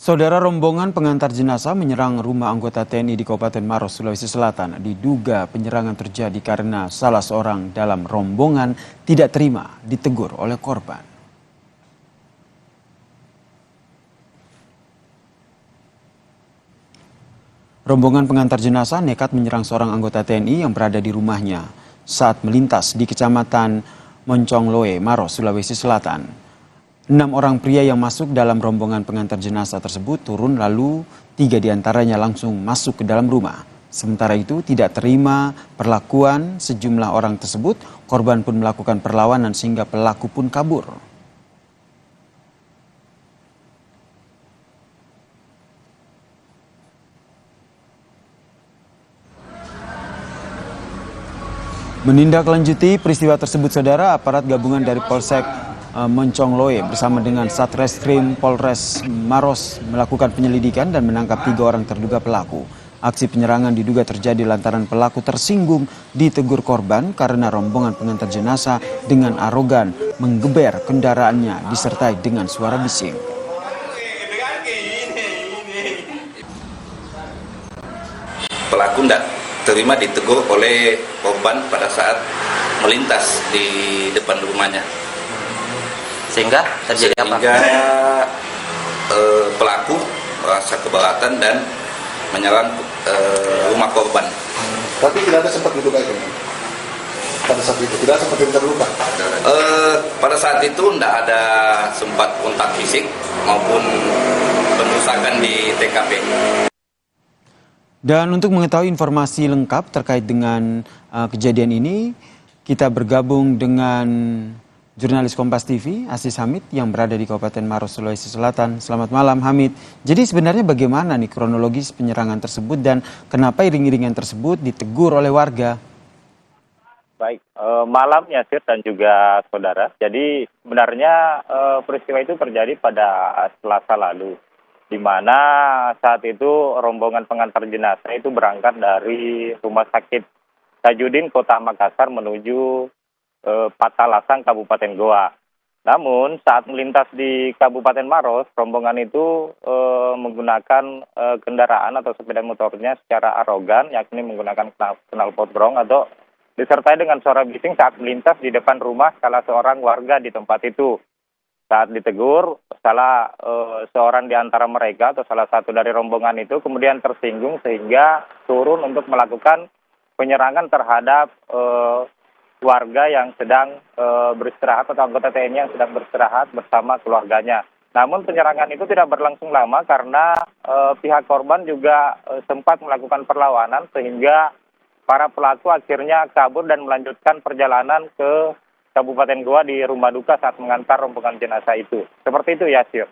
Saudara, rombongan pengantar jenazah menyerang rumah anggota TNI di Kabupaten Maros, Sulawesi Selatan. Diduga penyerangan terjadi karena salah seorang dalam rombongan tidak terima ditegur oleh korban. Rombongan pengantar jenazah nekat menyerang seorang anggota TNI yang berada di rumahnya saat melintas di Kecamatan Moncongloe, Maros, Sulawesi Selatan. 6 orang pria yang masuk dalam rombongan pengantar jenazah tersebut turun, lalu 3 diantaranya langsung masuk ke dalam rumah. Sementara itu tidak terima perlakuan sejumlah orang tersebut, korban pun melakukan perlawanan sehingga pelaku pun kabur. Menindaklanjuti peristiwa tersebut, saudara, aparat gabungan dari Polsek Moncongloe bersama dengan Satreskrim Polres Maros melakukan penyelidikan dan menangkap 3 orang terduga pelaku. Aksi penyerangan diduga terjadi lantaran pelaku tersinggung ditegur korban karena rombongan pengantar jenazah dengan arogan menggeber kendaraannya disertai dengan suara bising. Pelaku tidak terima ditegur oleh korban pada saat melintas di depan rumahnya. Sehingga terjadi apa? Pelaku merasa keberatan dan menyerang rumah korban. Tapi tidak ada sempat diduga itu. Pada saat itu tidak sempat terluka. Pada saat itu tidak ada sempat kontak fisik maupun perusakan di TKP. Dan untuk mengetahui informasi lengkap terkait dengan kejadian ini, kita bergabung dengan jurnalis Kompas TV, Aziz Hamid, yang berada di Kabupaten Maros, Sulawesi Selatan. Selamat malam, Hamid. Jadi sebenarnya bagaimana nih kronologis penyerangan tersebut dan kenapa iring-iringan tersebut ditegur oleh warga? Baik, malam Yasir dan juga saudara. Jadi sebenarnya peristiwa itu terjadi pada Selasa lalu, di mana saat itu rombongan pengantar jenazah itu berangkat dari Rumah Sakit Tajudin Kota Makassar menuju Patalasang, Kabupaten Goa. Namun saat melintas di Kabupaten Maros, rombongan itu menggunakan kendaraan atau sepeda motornya secara arogan, yakni menggunakan knalpot brong atau disertai dengan suara bising saat melintas di depan rumah salah seorang warga di tempat itu. Saat ditegur, salah seorang di antara mereka atau salah satu dari rombongan itu kemudian tersinggung sehingga turun untuk melakukan penyerangan terhadap warga yang sedang beristirahat atau anggota TNI yang sedang beristirahat bersama keluarganya. Namun penyerangan itu tidak berlangsung lama karena pihak korban juga sempat melakukan perlawanan sehingga para pelaku akhirnya kabur dan melanjutkan perjalanan ke Kabupaten Goa di rumah duka saat mengantar rombongan jenazah itu. Seperti itu, Yasir.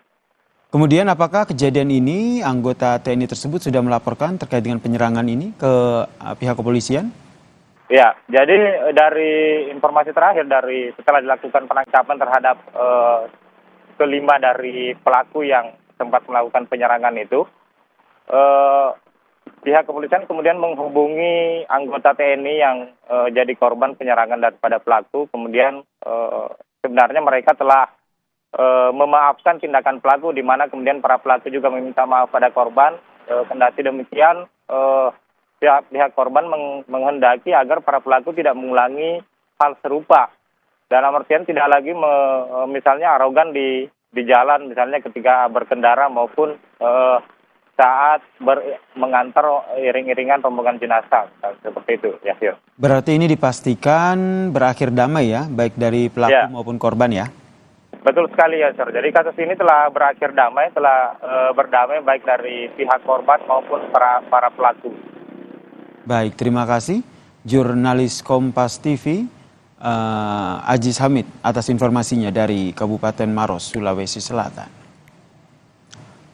Kemudian apakah kejadian ini anggota TNI tersebut sudah melaporkan terkait dengan penyerangan ini ke pihak kepolisian? Ya, jadi dari informasi terakhir setelah dilakukan penangkapan terhadap kelima dari pelaku yang sempat melakukan penyerangan itu, pihak kepolisian kemudian menghubungi anggota TNI yang jadi korban penyerangan daripada pelaku. Kemudian sebenarnya mereka telah memaafkan tindakan pelaku, di mana kemudian para pelaku juga meminta maaf pada korban. Kendati demikian, pihak korban menghendaki agar para pelaku tidak mengulangi hal serupa. Dalam artian tidak lagi misalnya arogan di jalan, misalnya ketika berkendara maupun saat mengantar iring-iringan rombongan jenazah. Seperti itu, Yasir. Berarti ini dipastikan berakhir damai ya, baik dari pelaku maupun korban ya? Betul sekali, Yasir. Jadi kasus ini telah berakhir damai, telah berdamai baik dari pihak korban maupun para pelaku. Baik, terima kasih jurnalis Kompas TV Aziz Hamid atas informasinya dari Kabupaten Maros, Sulawesi Selatan.